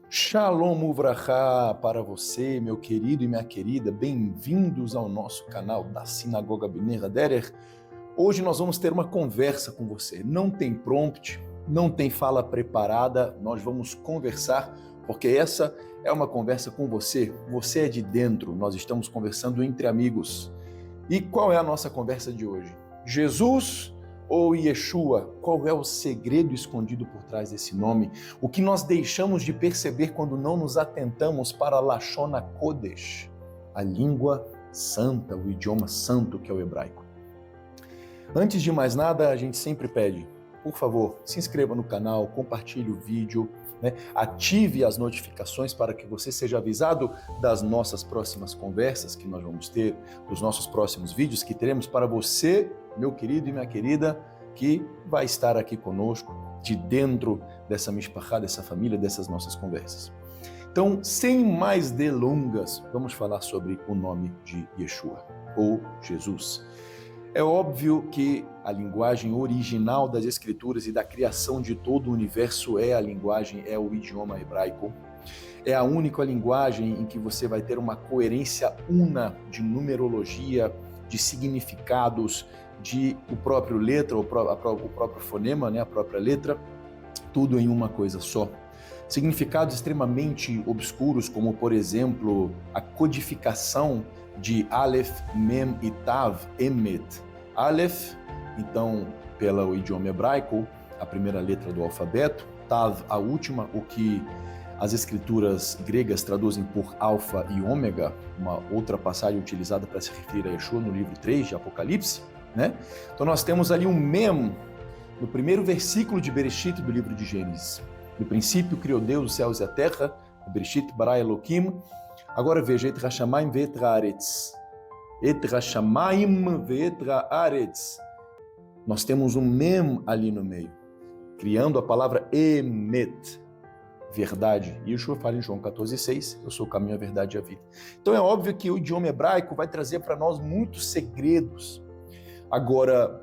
Shalom Uvracha para você, meu querido e minha querida, bem-vindos ao nosso canal da Sinagoga Bnei Haderer. Hoje nós vamos ter uma conversa com você. Não tem prompt, não tem fala preparada, nós vamos conversar, porque essa é uma conversa com você. Você é de dentro, nós estamos conversando entre amigos. E qual é a nossa conversa de hoje? Jesus ou Yeshua? Qual é o segredo escondido por trás desse nome? O que nós deixamos de perceber quando não nos atentamos para Lashon HaKodesh, a língua santa, o idioma santo que é o hebraico. Antes de mais nada, a gente sempre pede, por favor, se inscreva no canal, compartilhe o vídeo, ative as notificações para que você seja avisado das nossas próximas conversas que nós vamos ter, dos nossos próximos vídeos que teremos para você, meu querido e minha querida, que vai estar aqui conosco, de dentro dessa mishpachá, dessa família, dessas nossas conversas. Então, sem mais delongas, vamos falar sobre o nome de Yeshua, ou Jesus. É óbvio que a linguagem original das escrituras e da criação de todo o universo é o idioma hebraico. É a única linguagem em que você vai ter uma coerência una de numerologia, de significados, de o próprio letra, o próprio fonema, a própria letra, tudo em uma coisa só. Significados extremamente obscuros, como, por exemplo, a codificação de Aleph, Mem e Tav, Emet. Aleph, então, pelo idioma hebraico, a primeira letra do alfabeto, Tav, a última, o que as escrituras gregas traduzem por alfa e ômega, uma outra passagem utilizada para se referir a Yeshua no livro 3 de Apocalipse, Então nós temos ali um Mem, no primeiro versículo de Bereshit do livro de Gênesis. No princípio criou Deus os céus e a terra, Bereshit bara Elohim. Agora veja, Et Hashamayim ve'et haaretz. Et Hashamayim ve'et haaretz. Nós temos um Mem ali no meio, criando a palavra Emet, verdade. E Yeshua fala em João 14,6, eu sou o caminho, a verdade e a vida. Então é óbvio que o idioma hebraico vai trazer para nós muitos segredos. Agora,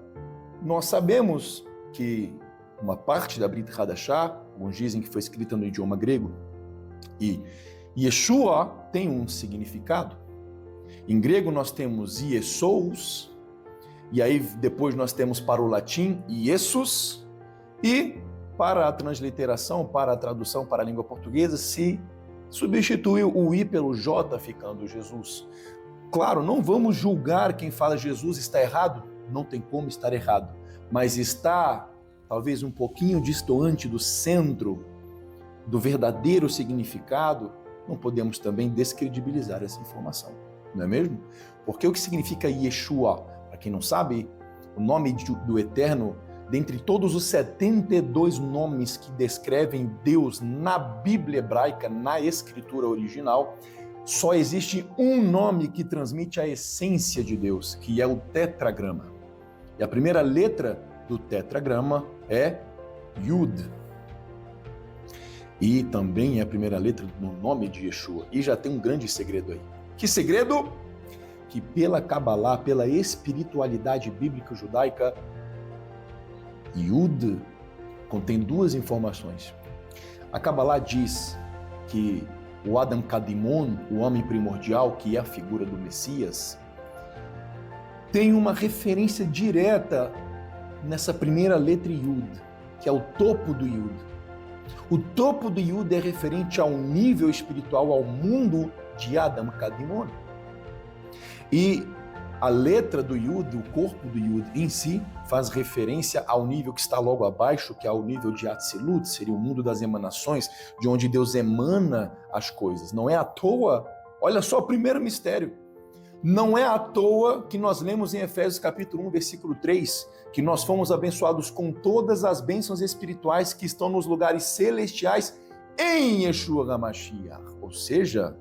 nós sabemos que uma parte da Brit Hadashah, alguns dizem que foi escrita no idioma grego, e Yeshua tem um significado. Em grego nós temos Iesous, e aí depois nós temos para o latim Iesus, e para a transliteração, para a tradução para a língua portuguesa, se substitui o I pelo J, ficando Jesus. Claro, não vamos julgar quem fala Jesus está errado, não tem como estar errado, mas está talvez um pouquinho distoante do centro, do verdadeiro significado, não podemos também descredibilizar essa informação, não é mesmo? Porque o que significa Yeshua? Para quem não sabe, o nome do Eterno, dentre todos os 72 nomes que descrevem Deus na Bíblia hebraica, na escritura original, só existe um nome que transmite a essência de Deus, que é o tetragrama. E a primeira letra do tetragrama é Yud. E também é a primeira letra no nome de Yeshua. E já tem um grande segredo aí. Que segredo? Que pela Kabbalah, pela espiritualidade bíblica judaica, Yud contém duas informações. A Kabbalah diz que o Adam Kadimon, o homem primordial, que é a figura do Messias, tem uma referência direta nessa primeira letra Yud, que é o topo do Yud. O topo do Yud é referente ao nível espiritual, ao mundo de Adam Kadimon. E a letra do Yud, o corpo do Yud em si, faz referência ao nível que está logo abaixo, que é o nível de Atzilut, seria o mundo das emanações, de onde Deus emana as coisas. Não é à toa, olha só o primeiro mistério, não é à toa que nós lemos em Efésios capítulo 1, versículo 3, que nós fomos abençoados com todas as bênçãos espirituais que estão nos lugares celestiais em Yeshua HaMashiach. Ou seja,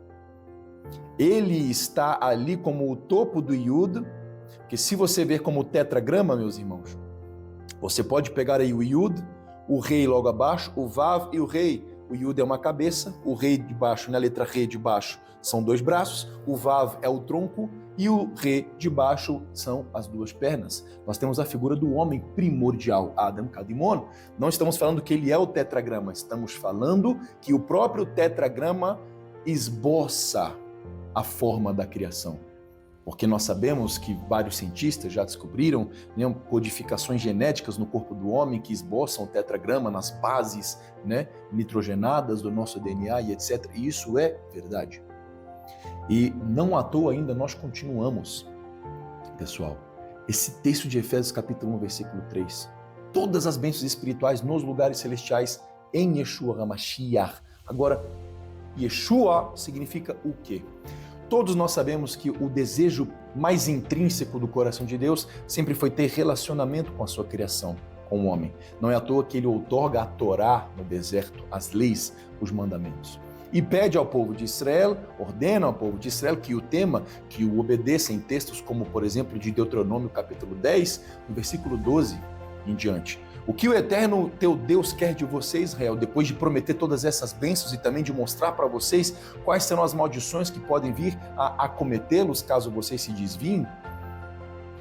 ele está ali como o topo do Yud, que se você ver como tetragrama, meus irmãos, você pode pegar aí o Yud, o rei logo abaixo, o Vav e o rei, o Yud é uma cabeça, o Rei de baixo, na letra Re de baixo, são 2 braços, o Vav é o tronco e o Re de baixo são as 2 pernas. Nós temos a figura do homem primordial, Adam Kadimon. Não estamos falando que ele é o tetragrama, estamos falando que o próprio tetragrama esboça a forma da criação. Porque nós sabemos que vários cientistas já descobriram, né, codificações genéticas no corpo do homem que esboçam o tetragrama nas bases, né, nitrogenadas do nosso DNA e etc. E isso é verdade. E não à toa ainda nós continuamos, pessoal, esse texto de Efésios capítulo 1, versículo 3. Todas as bênçãos espirituais nos lugares celestiais em Yeshua HaMashiach. Agora, Yeshua significa o quê? Todos nós sabemos que o desejo mais intrínseco do coração de Deus sempre foi ter relacionamento com a sua criação, com o homem. Não é à toa que ele outorga a Torá no deserto, as leis, os mandamentos. E pede ao povo de Israel, ordena ao povo de Israel que o tema, que o obedeça em textos como, por exemplo, de Deuteronômio capítulo 10, no versículo 12 em diante. O que o eterno teu Deus quer de você, Israel, depois de prometer todas essas bênçãos e também de mostrar para vocês quais serão as maldições que podem vir a acometê-los caso vocês se desviem?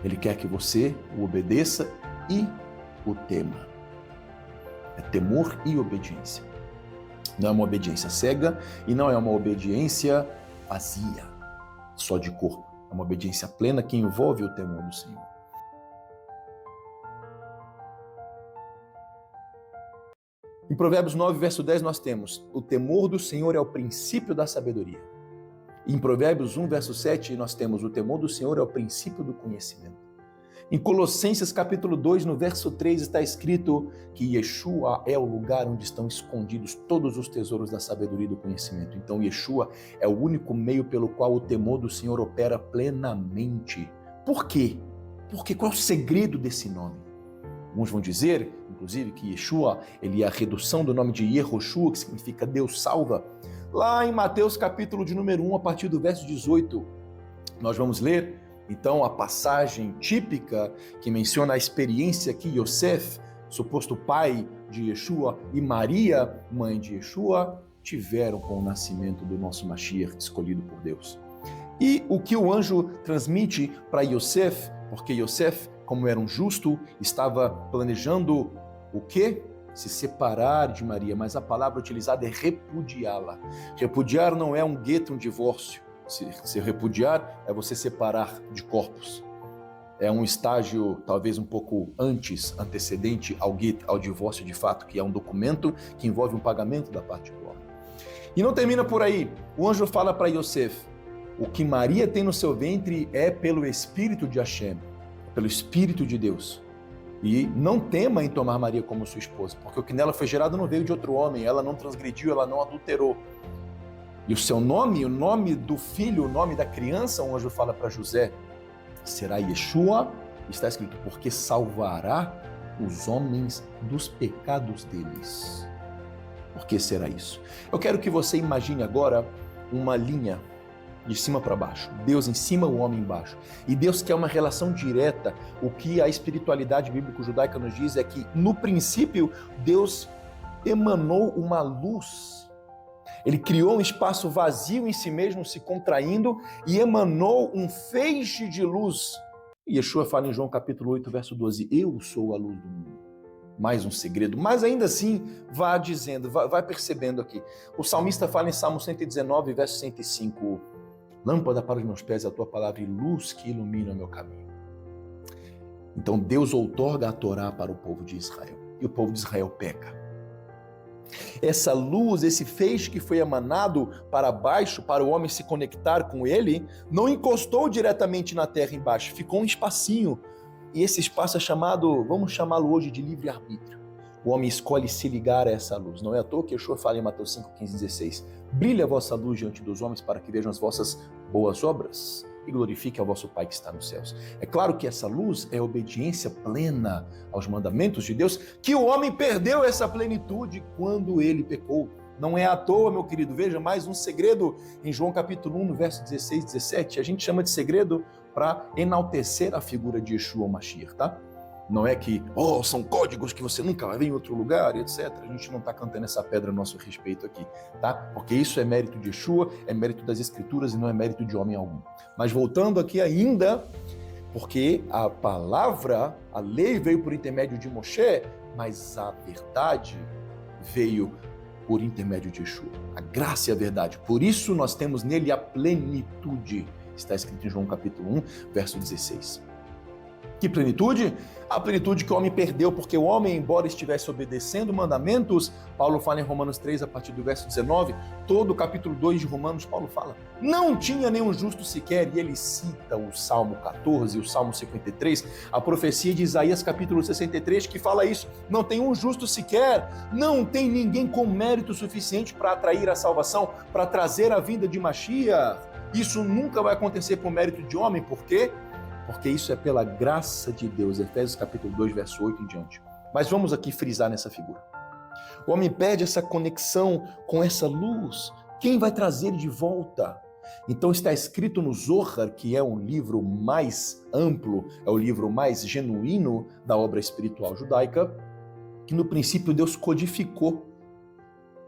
Ele quer que você o obedeça e o tema. É temor e obediência. Não é uma obediência cega e não é uma obediência vazia, só de corpo. É uma obediência plena que envolve o temor do Senhor. Em Provérbios 9, verso 10, nós temos: o temor do Senhor é o princípio da sabedoria. Em Provérbios 1, verso 7, nós temos: o temor do Senhor é o princípio do conhecimento. Em Colossenses capítulo 2, no verso 3, está escrito que Yeshua é o lugar onde estão escondidos todos os tesouros da sabedoria e do conhecimento. Então Yeshua é o único meio pelo qual o temor do Senhor opera plenamente. Por quê? Porque qual é o segredo desse nome? Alguns vão dizer, inclusive, que Yeshua ele é a redução do nome de Yehoshua, que significa Deus salva. Lá em Mateus capítulo de número 1, a partir do verso 18, nós vamos ler então a passagem típica que menciona a experiência que Yosef, suposto pai de Yeshua, e Maria, mãe de Yeshua, tiveram com o nascimento do nosso Mashiach, escolhido por Deus. E o que o anjo transmite para Yosef, porque Yosef, como era um justo, estava planejando o quê? Se separar de Maria, mas a palavra utilizada é repudiá-la. Repudiar não é um gueto, um divórcio. Se repudiar é você separar de corpos. É um estágio talvez um pouco antecedente ao gueto, ao divórcio de fato, que é um documento que envolve um pagamento da parte do homem. E não termina por aí. O anjo fala para Yosef: o que Maria tem no seu ventre é pelo Espírito de Hashem, pelo Espírito de Deus. E não tema em tomar Maria como sua esposa, porque o que nela foi gerado não veio de outro homem, ela não transgrediu, ela não adulterou. E o seu nome, o nome do filho, o nome da criança, o anjo fala para José, será Yeshua, está escrito, porque salvará os homens dos pecados deles. Por que será isso? Eu quero que você imagine agora uma linha de cima para baixo, Deus em cima, o homem embaixo. E Deus quer uma relação direta. O que a espiritualidade bíblico-judaica nos diz é que, no princípio, Deus emanou uma luz. Ele criou um espaço vazio em si mesmo, se contraindo, e emanou um feixe de luz. E Yeshua fala em João capítulo 8, verso 12, eu sou a luz do mundo. Mais um segredo, mas ainda assim, vá dizendo, vai percebendo aqui. O salmista fala em Salmo 119, verso 105, lâmpada para os meus pés é a tua palavra e luz que ilumina o meu caminho. Então Deus outorga a Torá para o povo de Israel, e o povo de Israel peca. Essa luz, esse feixe que foi emanado para baixo, para o homem se conectar com ele, não encostou diretamente na terra embaixo, ficou um espacinho. E esse espaço é chamado, vamos chamá-lo hoje de livre-arbítrio. O homem escolhe se ligar a essa luz. Não é à toa que Yeshua fala em Mateus 5, 15, 16. Brilhe a vossa luz diante dos homens para que vejam as vossas boas obras e glorifique ao vosso Pai que está nos céus. É claro que essa luz é obediência plena aos mandamentos de Deus, que o homem perdeu essa plenitude quando ele pecou. Não é à toa, meu querido, veja mais um segredo em João capítulo 1, no verso 16 e 17. A gente chama de segredo para enaltecer a figura de Yeshua, o Mashiach, tá? Não é que, são códigos que você nunca vai ver em outro lugar, etc. A gente não está cantando essa pedra a nosso respeito aqui, tá? Porque isso é mérito de Yeshua, é mérito das Escrituras e não é mérito de homem algum. Mas voltando aqui ainda, porque a palavra, a lei veio por intermédio de Moshe, mas a verdade veio por intermédio de Yeshua. A graça e a verdade. Por isso nós temos nele a plenitude. Está escrito em João capítulo 1, verso 16. Que plenitude? A plenitude que o homem perdeu, porque o homem, embora estivesse obedecendo mandamentos, Paulo fala em Romanos 3, a partir do verso 19, todo o capítulo 2 de Romanos, Paulo fala, não tinha nenhum justo sequer, e ele cita o Salmo 14, o Salmo 53, a profecia de Isaías capítulo 63, que fala isso, não tem um justo sequer, não tem ninguém com mérito suficiente para atrair a salvação, para trazer a vinda de Mashiach. Isso nunca vai acontecer por mérito de homem, por quê? Porque isso é pela graça de Deus, Efésios capítulo 2, verso 8 em diante. Mas vamos aqui frisar nessa figura. O homem perde essa conexão com essa luz. Quem vai trazer ele de volta? Então está escrito no Zohar, que é um livro mais amplo, é o livro mais genuíno da obra espiritual judaica, que no princípio Deus codificou.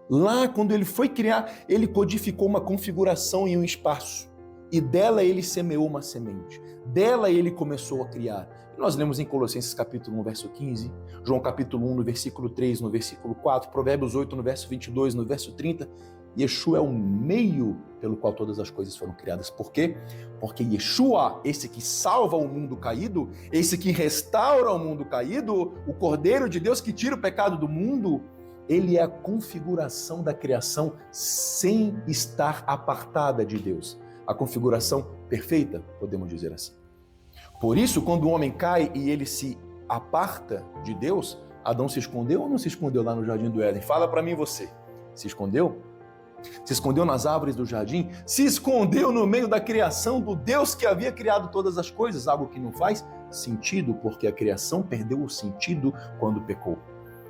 Lá, quando ele foi criar, ele codificou uma configuração em um espaço. E dela ele semeou uma semente. Dela ele começou a criar. E nós lemos em Colossenses capítulo 1, verso 15, João capítulo 1, no versículo 3, no versículo 4, Provérbios 8, no verso 22, no verso 30. Yeshua é o meio pelo qual todas as coisas foram criadas. Por quê? Porque Yeshua, esse que salva o mundo caído, esse que restaura o mundo caído, o Cordeiro de Deus que tira o pecado do mundo, ele é a configuração da criação sem estar apartada de Deus. A configuração perfeita, podemos dizer assim. Por isso, quando o homem cai e ele se aparta de Deus, Adão se escondeu ou não se escondeu lá no Jardim do Éden? Fala para mim você. Se escondeu? Se escondeu nas árvores do jardim? Se escondeu no meio da criação do Deus que havia criado todas as coisas? Algo que não faz sentido, porque a criação perdeu o sentido quando pecou,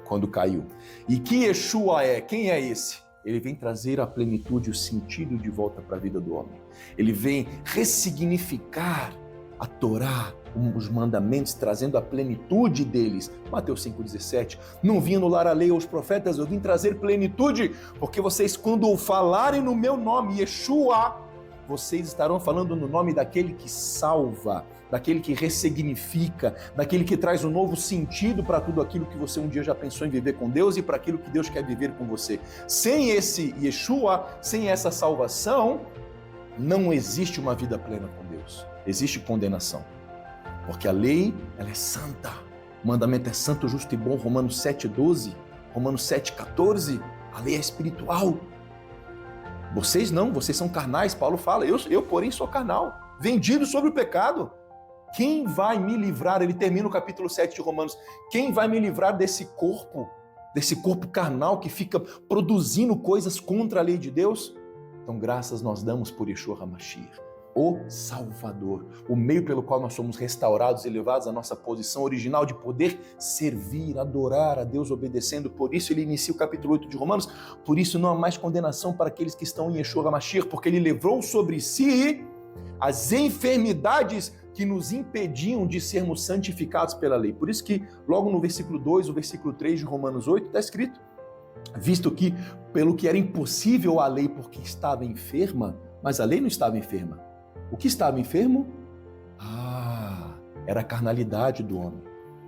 quando caiu. E que Yeshua é? Quem é esse? Ele vem trazer a plenitude, o sentido de volta para a vida do homem. Ele vem ressignificar a Torá, os mandamentos, trazendo a plenitude deles. Mateus 5,17. Não vim anular a lei aos profetas, eu vim trazer plenitude, porque vocês, quando falarem no meu nome, Yeshua, vocês estarão falando no nome daquele que salva, daquele que ressignifica, daquele que traz um novo sentido para tudo aquilo que você um dia já pensou em viver com Deus e para aquilo que Deus quer viver com você. Sem esse Yeshua, sem essa salvação, não existe uma vida plena com Deus. Existe condenação. Porque a lei, ela é santa. O mandamento é santo, justo e bom. Romanos 7,12, Romanos 7,14. A lei é espiritual. Vocês não, vocês são carnais. Paulo fala, eu porém sou carnal, vendido sobre o pecado. Quem vai me livrar? Ele termina o capítulo 7 de Romanos. Quem vai me livrar desse corpo carnal que fica produzindo coisas contra a lei de Deus? Então, graças nós damos por Yeshua HaMashiach, o Salvador, o meio pelo qual nós somos restaurados e levados à nossa posição original de poder servir, adorar a Deus obedecendo. Por isso ele inicia o capítulo 8 de Romanos. Por isso não há mais condenação para aqueles que estão em Yeshua HaMashiach, porque ele levou sobre si as enfermidades que nos impediam de sermos santificados pela lei. Por isso que logo no versículo 2, o versículo 3 de Romanos 8, está escrito, visto que pelo que era impossível a lei porque estava enferma, mas a lei não estava enferma. O que estava enfermo? Era a carnalidade do homem.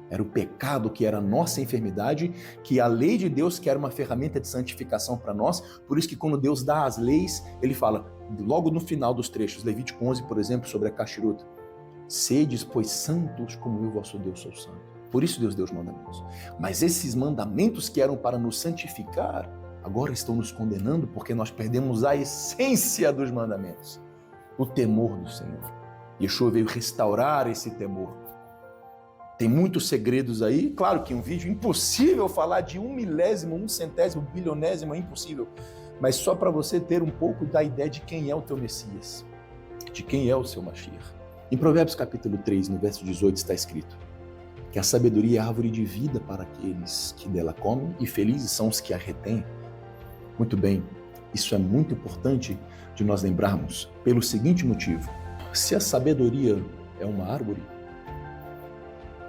Era o pecado que era a nossa enfermidade, que a lei de Deus, que era uma ferramenta de santificação para nós. Por isso que quando Deus dá as leis, ele fala, logo no final dos trechos, Levítico 11, por exemplo, sobre a caxiruta, sedes, pois, santos como eu, vosso Deus, sou santo. Por isso Deus deu os mandamentos. Mas esses mandamentos que eram para nos santificar, agora estão nos condenando porque nós perdemos a essência dos mandamentos, o temor do Senhor. Yeshua veio restaurar esse temor. Tem muitos segredos aí, claro que um vídeo impossível falar de 1/1000, 1/100, bilionésimo, é impossível, mas só para você ter um pouco da ideia de quem é o teu Messias, de quem é o seu Mashiach. Em Provérbios capítulo 3, no verso 18, está escrito que a sabedoria é a árvore de vida para aqueles que dela comem e felizes são os que a retêm. Muito bem, isso é muito importante de nós lembrarmos pelo seguinte motivo. Se a sabedoria é uma árvore,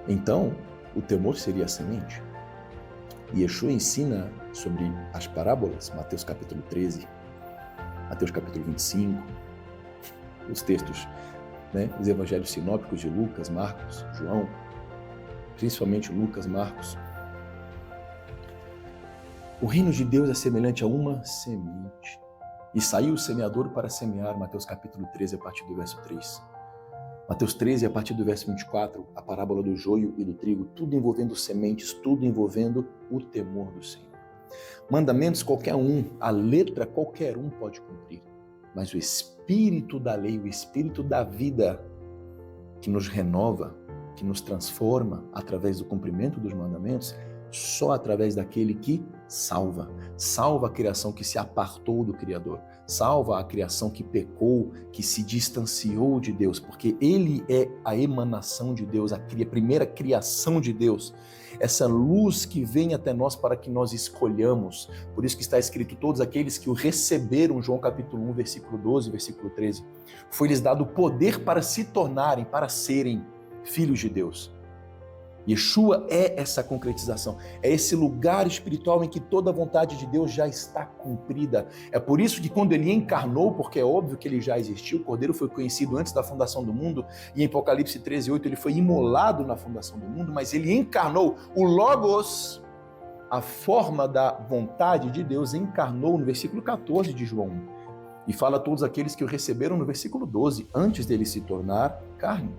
então o temor seria a semente. E Yeshua ensina sobre as parábolas, Mateus capítulo 13, Mateus capítulo 25, os textos, os evangelhos sinópticos de Lucas, Marcos, João, principalmente Lucas, Marcos. O reino de Deus é semelhante a uma semente. E saiu o semeador para semear, Mateus capítulo 13, a partir do verso 3. Mateus 13, a partir do verso 24, a parábola do joio e do trigo, tudo envolvendo sementes, tudo envolvendo o temor do Senhor. Mandamentos qualquer um, a letra qualquer um pode cumprir, mas o espírito da lei, o espírito da vida que nos renova, que nos transforma através do cumprimento dos mandamentos, só através daquele que salva. Salva a criação que se apartou do Criador. Salva a criação que pecou, que se distanciou de Deus, porque Ele é a emanação de Deus, a primeira criação de Deus. Essa luz que vem até nós para que nós escolhamos. Por isso que está escrito, todos aqueles que o receberam, João capítulo 1, versículo 12, versículo 13, foi-lhes dado o poder para se tornarem, para serem filhos de Deus. Yeshua é essa concretização, é esse lugar espiritual em que toda a vontade de Deus já está cumprida. É por isso que quando ele encarnou, porque é óbvio que ele já existiu, o Cordeiro foi conhecido antes da fundação do mundo, e em Apocalipse 13:8 ele foi imolado na fundação do mundo, mas ele encarnou, o Logos, a forma da vontade de Deus, encarnou no versículo 14 de João 1. E fala a todos aqueles que o receberam no versículo 12, antes dele se tornar carne.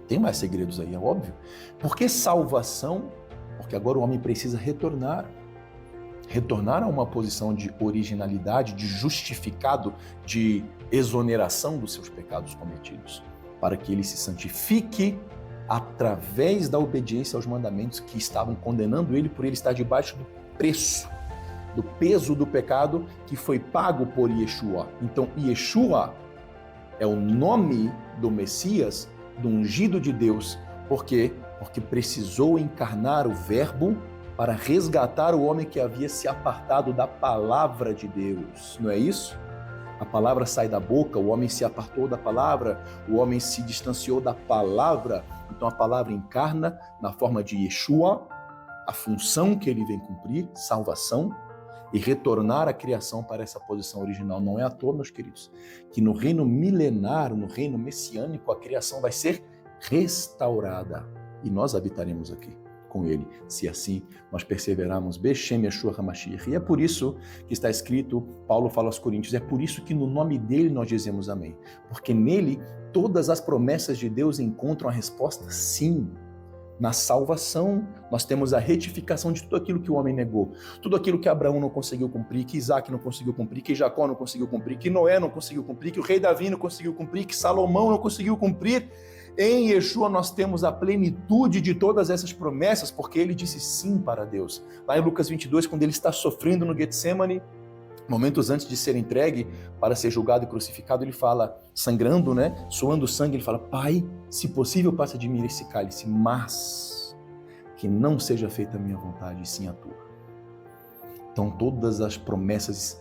Tem mais segredos aí, é óbvio. Por que salvação? Porque agora o homem precisa retornar a uma posição de originalidade, de justificado, de exoneração dos seus pecados cometidos, para que ele se santifique através da obediência aos mandamentos que estavam condenando ele por ele estar debaixo do preço, do peso do pecado que foi pago por Yeshua. Então, Yeshua é o nome do Messias, do ungido de Deus. Por quê? Porque precisou encarnar o Verbo para resgatar o homem que havia se apartado da palavra de Deus. Não é isso? A palavra sai da boca, o homem se apartou da palavra, o homem se distanciou da palavra. Então a palavra encarna na forma de Yeshua, a função que ele vem cumprir, salvação, e retornar a criação para essa posição original. Não é à toa, meus queridos, que no reino milenar, no reino messiânico, a criação vai ser restaurada e nós habitaremos aqui com ele, se assim nós perseverarmos. Beshem Yeshua HaMashiach. E é por isso que está escrito, Paulo fala aos Coríntios, é por isso que no nome dele nós dizemos amém, porque nele todas as promessas de Deus encontram a resposta sim. Na salvação, nós temos a retificação de tudo aquilo que o homem negou, tudo aquilo que Abraão não conseguiu cumprir, que Isaac não conseguiu cumprir, que Jacó não conseguiu cumprir, que Noé não conseguiu cumprir, que o rei Davi não conseguiu cumprir, que Salomão não conseguiu cumprir. Em Yeshua nós temos a plenitude de todas essas promessas, porque ele disse sim para Deus. Lá em Lucas 22, quando ele está sofrendo no Getsemane, momentos antes de ser entregue para ser julgado e crucificado, ele fala, sangrando, suando sangue, ele fala, Pai, se possível, passa de mim esse cálice, mas que não seja feita a minha vontade, e sim a tua. Então todas as promessas,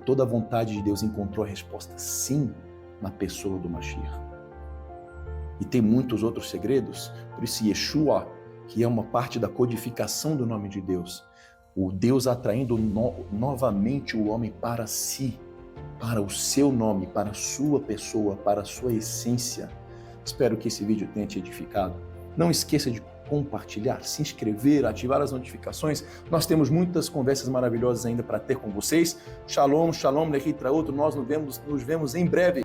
toda a vontade de Deus encontrou a resposta sim na pessoa do Mashiach. E tem muitos outros segredos, por isso Yeshua, que é uma parte da codificação do nome de Deus, o Deus atraindo novamente o homem para si, para o seu nome, para a sua pessoa, para a sua essência. Espero que esse vídeo tenha te edificado. Não esqueça de compartilhar, se inscrever, ativar as notificações. Nós temos muitas conversas maravilhosas ainda para ter com vocês. Shalom, shalom, lehitraot. Nós nos vemos em breve.